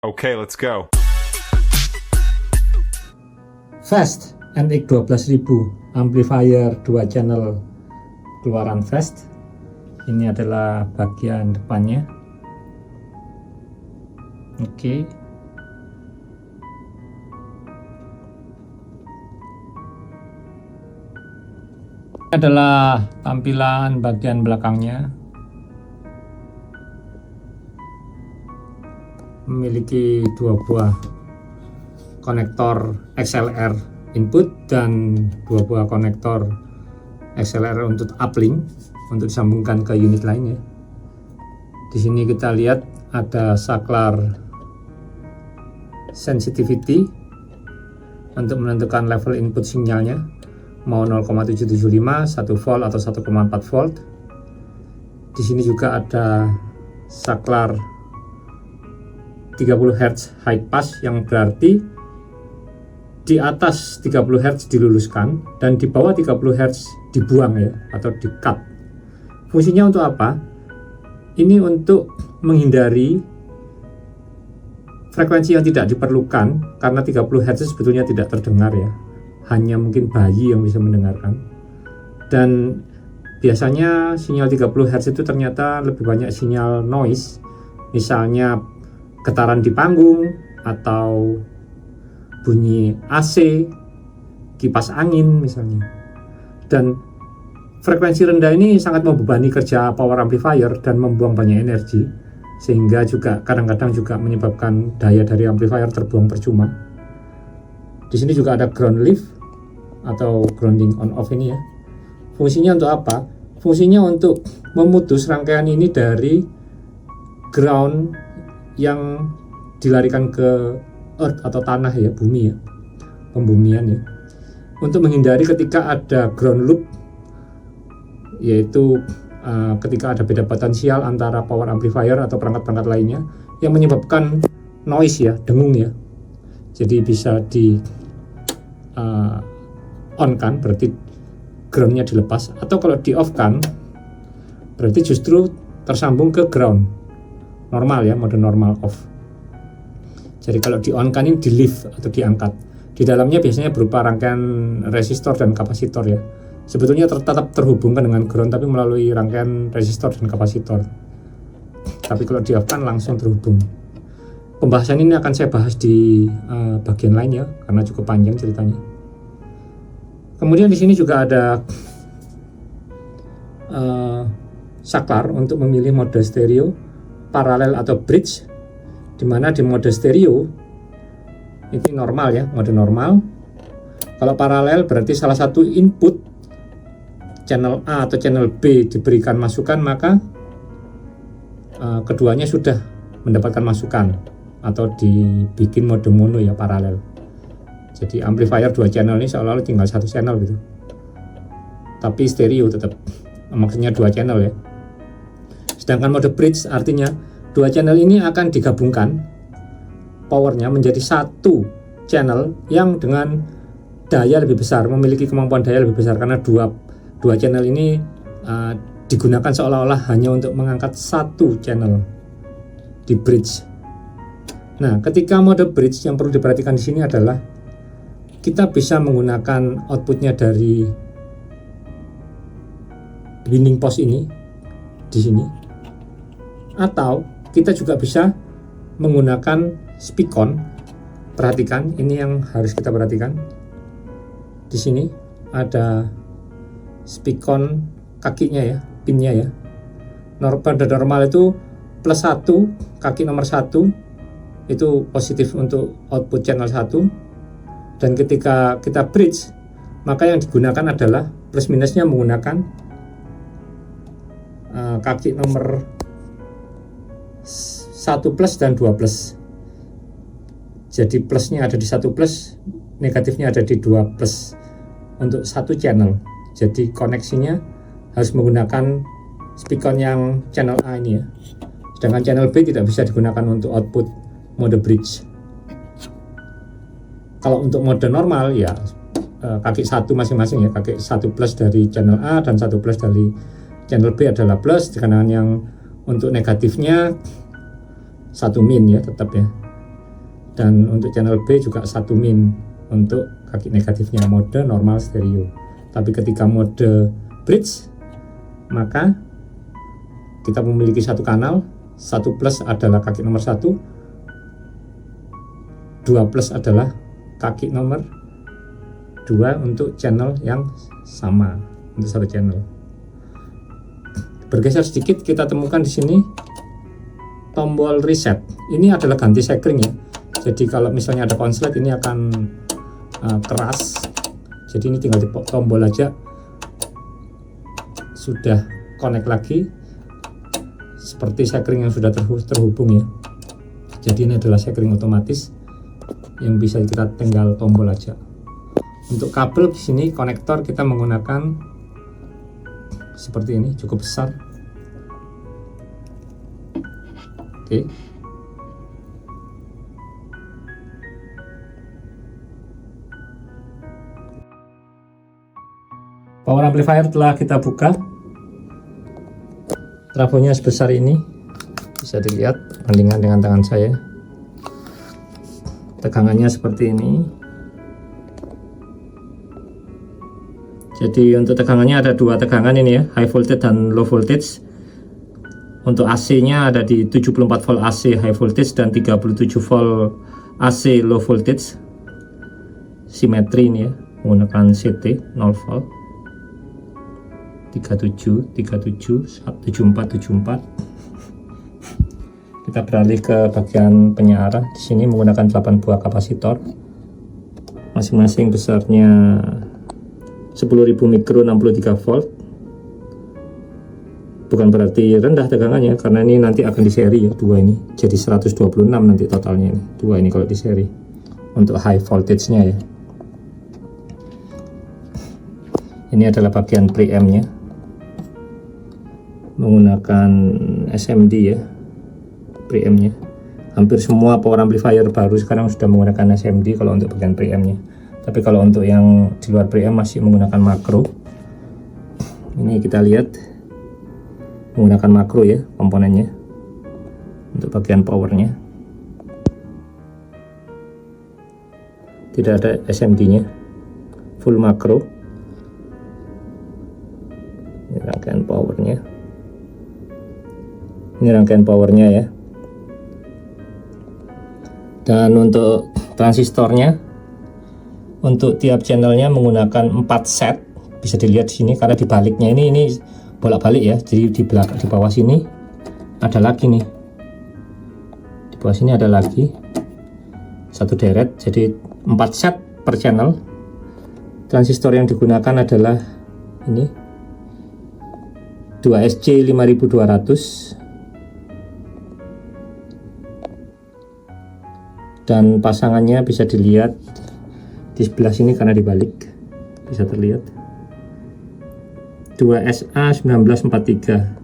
Okay, let's go. Fast NX 12000 amplifier 2 channel keluaran Fast. Ini adalah bagian depannya. Oke. Ini adalah tampilan bagian belakangnya. Memiliki 2 buah konektor XLR input dan 2 buah konektor XLR untuk uplink untuk disambungkan ke unit lainnya. Di sini kita lihat ada saklar sensitivity untuk menentukan level input sinyalnya, mau 0,775, 1 volt atau 1,4 volt. Di sini juga ada saklar 30 Hz high pass, yang berarti di atas 30 Hz diluluskan dan di bawah 30 Hz dibuang ya, atau di cut. Fungsinya untuk apa? Ini untuk menghindari frekuensi yang tidak diperlukan, karena 30 Hz sebetulnya tidak terdengar ya, hanya mungkin bayi yang bisa mendengarkan. Dan biasanya sinyal 30 Hz itu ternyata lebih banyak sinyal noise, misalnya getaran di panggung atau bunyi AC, kipas angin misalnya. Dan frekuensi rendah ini sangat membebani kerja power amplifier dan membuang banyak energi, sehingga juga kadang-kadang juga menyebabkan daya dari amplifier terbuang percuma. Di sini juga ada ground leaf atau grounding on off ini ya. Fungsinya untuk apa? Fungsinya untuk memutus rangkaian ini dari ground yang dilarikan ke earth atau tanah ya, bumi ya, pembumian ya, untuk menghindari ketika ada ground loop, yaitu ketika ada beda potensial antara power amplifier atau perangkat-perangkat lainnya yang menyebabkan noise ya, dengung ya. Jadi bisa di on kan, berarti groundnya dilepas, atau kalau di off kan berarti justru tersambung ke ground normal ya, mode normal off. Jadi kalau di on kan ini di lift atau diangkat. Di dalamnya biasanya berupa rangkaian resistor dan kapasitor ya. Sebetulnya tetap terhubungkan dengan ground tapi melalui rangkaian resistor dan kapasitor. Tapi kalau di off kan langsung terhubung. Pembahasan ini akan saya bahas di bagian lain ya, karena cukup panjang ceritanya. Kemudian di sini juga ada saklar untuk memilih mode stereo, paralel atau bridge, dimana di mode stereo ini normal ya, mode normal. Kalau paralel berarti salah satu input channel A atau channel B diberikan masukan, maka keduanya sudah mendapatkan masukan atau dibikin mode mono ya, paralel. Jadi amplifier 2 channel ini seolah-olah tinggal 1 channel gitu, tapi stereo tetap, maksudnya 2 channel ya. Sedangkan mode bridge artinya 2 channel ini akan digabungkan powernya menjadi 1 channel yang dengan daya lebih besar, memiliki kemampuan daya lebih besar, karena dua channel ini digunakan seolah-olah hanya untuk mengangkat 1 channel di bridge. Nah, ketika mode bridge yang perlu diperhatikan di sini adalah kita bisa menggunakan outputnya dari winning post ini di sini, atau kita juga bisa menggunakan speakon. Perhatikan, ini yang harus kita perhatikan. Di sini ada speakon kakinya ya, pinnya ya. Pada normal itu plus 1, kaki nomor 1 itu positif untuk output channel 1, dan ketika kita bridge maka yang digunakan adalah plus minusnya menggunakan kaki nomor 1 plus dan 2 plus. Jadi plusnya ada di 1 plus, negatifnya ada di 2 plus untuk 1 channel. Jadi koneksinya harus menggunakan speakon yang channel A ini ya. Sedangkan channel B tidak bisa digunakan untuk output mode bridge. Kalau untuk mode normal ya kaki 1 masing-masing ya, kaki 1 plus dari channel A dan 1 plus dari channel B adalah plus, dengan yang untuk negatifnya 1 min ya, tetap ya. dan untuk channel B juga 1 min untuk kaki negatifnya, mode normal stereo. Tapi ketika mode bridge, maka kita memiliki satu kanal, 1 plus adalah kaki nomor 1, 2 plus adalah kaki nomor 2 untuk channel yang sama, untuk satu channel. Bergeser sedikit, kita temukan di sini tombol reset. Ini adalah ganti sekring ya. Jadi kalau misalnya ada konslet ini akan keras. Jadi ini tinggal di tombol aja, sudah connect lagi seperti sekring yang sudah terhubung ya. Jadi ini adalah sekring otomatis yang bisa kita tinggal tombol aja. Untuk kabel di sini konektor kita menggunakan seperti ini, cukup besar. Oke. Power amplifier telah kita buka. Trafonya sebesar ini, bisa dilihat bandingkan dengan tangan saya. Tegangannya seperti ini. Jadi untuk tegangannya ada 2 tegangan ini ya, high voltage dan low voltage. Untuk AC-nya ada di 74 volt AC high voltage dan 37 volt AC low voltage. Simetri ini ya, menggunakan CT 0 volt. 37, 74, 74. Kita beralih ke bagian penyiaran. Di sini menggunakan 8 buah kapasitor. Masing-masing besarnya 10.000 mikro 63 volt. Bukan berarti rendah tegangannya, karena ini nanti akan di seri ya, 2 ini. Jadi 126 nanti totalnya ini. 2 ini kalau di seri. Untuk high voltage-nya ya. Ini adalah bagian preamp-nya. Menggunakan SMD ya. Preamp-nya. Hampir semua power amplifier baru sekarang sudah menggunakan SMD kalau untuk bagian preamp-nya. Tapi kalau untuk yang di luar preamp masih menggunakan makro. Ini kita lihat menggunakan makro ya komponennya. Untuk bagian powernya tidak ada SMD-nya, full makro. Ini rangkaian powernya. Ini rangkaian powernya ya. Dan untuk transistornya, untuk tiap channelnya menggunakan 4 set. Bisa dilihat di sini karena dibaliknya ini bolak-balik ya. Jadi di belakang, di bawah sini ada lagi nih. Di bawah sini ada lagi satu deret. Jadi 4 set per channel. Transistor yang digunakan adalah ini 2SC 5200. Dan pasangannya bisa dilihat di sebelah sini karena dibalik, bisa terlihat 2SA 1943.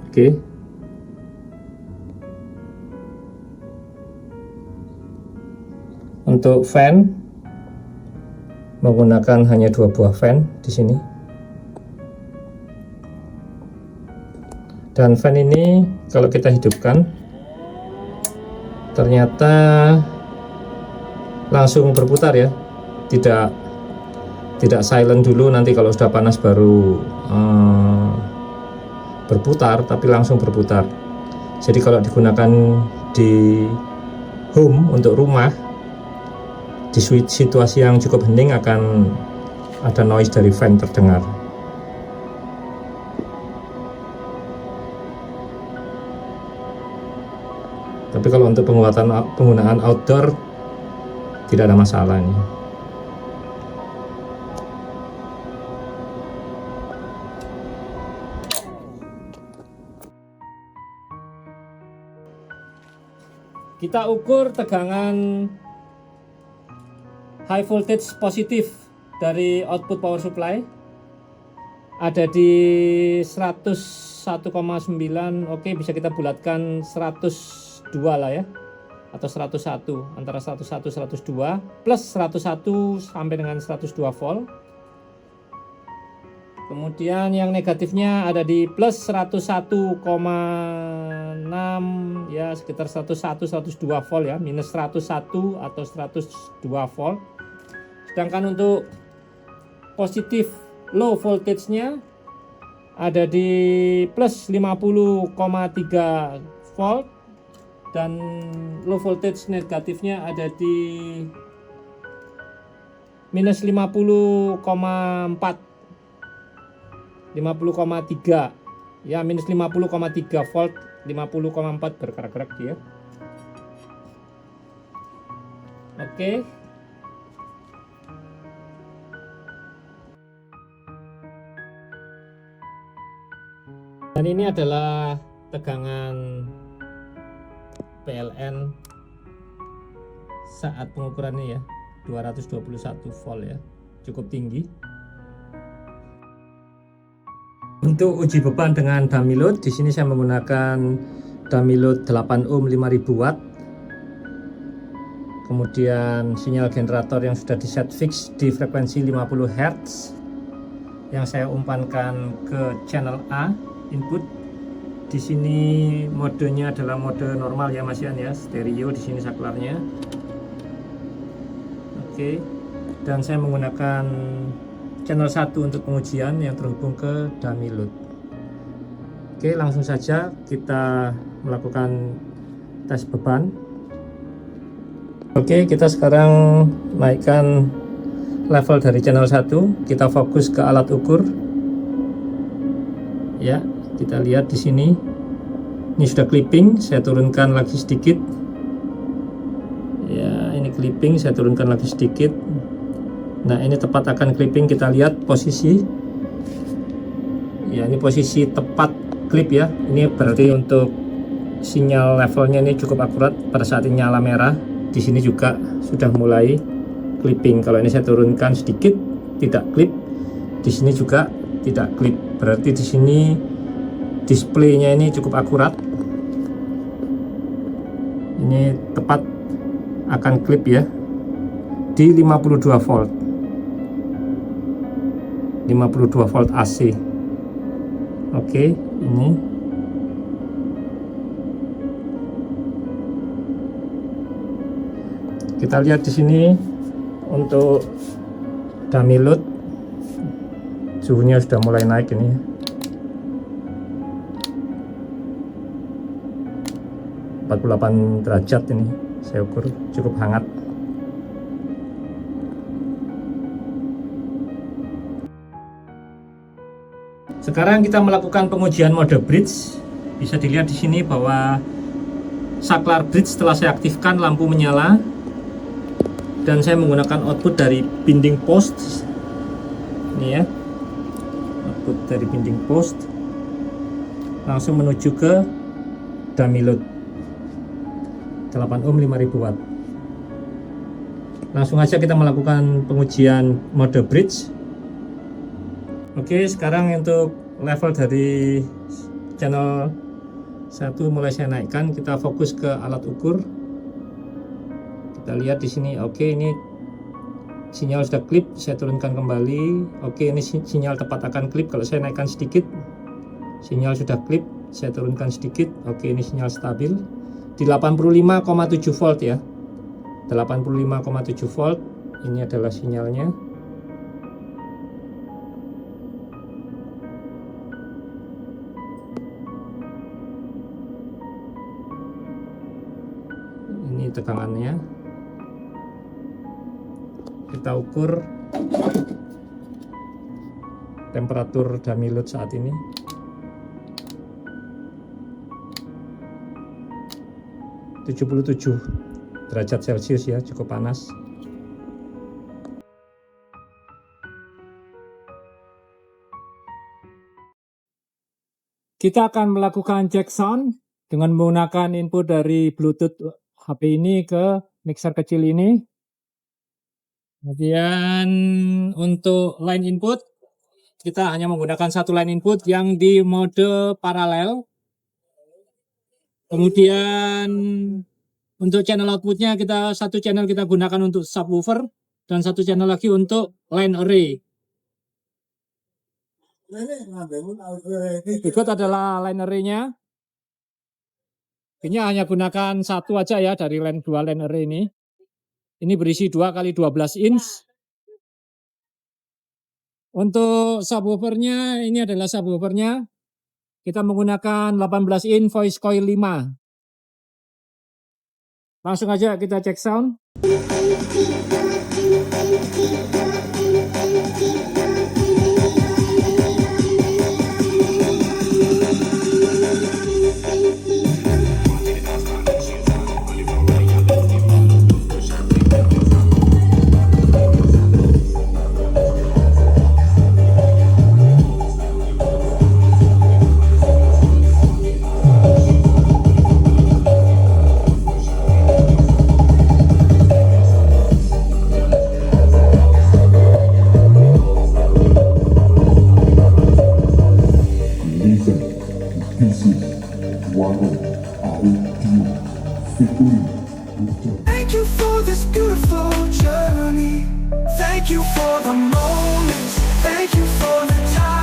Oke. Untuk fan menggunakan hanya 2 buah fan di sini. Dan fan ini kalau kita hidupkan ternyata langsung berputar ya, tidak silent dulu, nanti kalau sudah panas baru berputar, tapi langsung berputar. Jadi kalau digunakan di home untuk rumah, di situasi yang cukup hening akan ada noise dari fan terdengar. Tapi kalau untuk penggunaan outdoor tidak ada masalah ini. Kita ukur tegangan high voltage positif dari output power supply ada di 101,9. Oke, bisa kita bulatkan 102 lah ya, atau 101, antara 101 102 plus 101 sampai dengan 102 volt. Kemudian yang negatifnya ada di plus 101,6 ya, sekitar 101 102 volt ya, minus 101 atau 102 volt. Sedangkan untuk positif low voltage-nya ada di plus 50,3 volt dan low voltage negatifnya ada di minus 50,4 50,3 ya, minus 50,3 volt, 50,4 bergerak-gerak dia. Oke. Dan ini adalah tegangan PLN saat pengukurannya ya, 221 volt ya, cukup tinggi. Untuk uji beban dengan dummy load, di sini saya menggunakan dummy load 8 ohm 5000 watt. Kemudian sinyal generator yang sudah di set fix di frekuensi 50 Hz yang saya umpankan ke channel A input. Di sini modenya adalah mode normal ya Mas Yan ya, stereo di sini saklarnya. Oke. Dan saya menggunakan channel 1 untuk pengujian yang terhubung ke dummy load. Oke, langsung saja kita melakukan tes beban. Oke, kita sekarang naikkan level dari channel 1, kita fokus ke alat ukur. Ya, kita lihat di sini. Ini sudah clipping, saya turunkan lagi sedikit. Ya, ini clipping, saya turunkan lagi sedikit. Nah, ini tepat akan clipping, kita lihat posisi. Ya, ini posisi tepat clip ya. Ini berarti untuk sinyal levelnya ini cukup akurat pada saat ini nyala merah. Di sini juga sudah mulai clipping. Kalau ini saya turunkan sedikit, tidak clip. Di sini juga tidak clip. Berarti di sini displaynya ini cukup akurat. Ini tepat akan clip ya. Di 52 volt. 52 volt AC. Oke, ini kita lihat di sini untuk dummy load suhunya sudah mulai naik ini. 48 derajat ini saya ukur, cukup hangat. Sekarang kita melakukan pengujian mode bridge. Bisa dilihat di sini bahwa saklar bridge setelah saya aktifkan lampu menyala dan saya menggunakan output dari binding post. Ini ya, output dari binding post langsung menuju ke dummy load 8 ohm 5000 watt. Langsung aja kita melakukan pengujian mode bridge. Oke, sekarang untuk level dari channel 1 mulai saya naikkan, kita fokus ke alat ukur. Kita lihat di sini, oke, ini sinyal sudah klip, saya turunkan kembali. Oke, ini sinyal tepat akan klip. Kalau saya naikkan sedikit, sinyal sudah klip, saya turunkan sedikit. Oke, ini sinyal stabil di 85,7 volt ya. 85,7 volt. Ini adalah sinyalnya. Ini tegangannya. Kita ukur temperatur dummy load saat ini. (77 derajat Celcius ya, cukup panas. Kita akan melakukan cek sound dengan menggunakan input dari Bluetooth HP ini ke mixer kecil ini. Kemudian untuk line input, kita hanya menggunakan satu line input yang di mode paralel. Kemudian untuk channel outputnya, satu channel kita gunakan untuk subwoofer dan satu channel lagi untuk line array. Berikut adalah line array-nya. Ini hanya gunakan satu aja ya dari dua line array ini. Ini berisi 2 kali 12 inch. Untuk subwoofernya, ini adalah subwoofernya. Kita menggunakan 18 in voice coil 5. Langsung aja kita cek sound. Thank you for this beautiful journey. Thank you for the moments. Thank you for the time.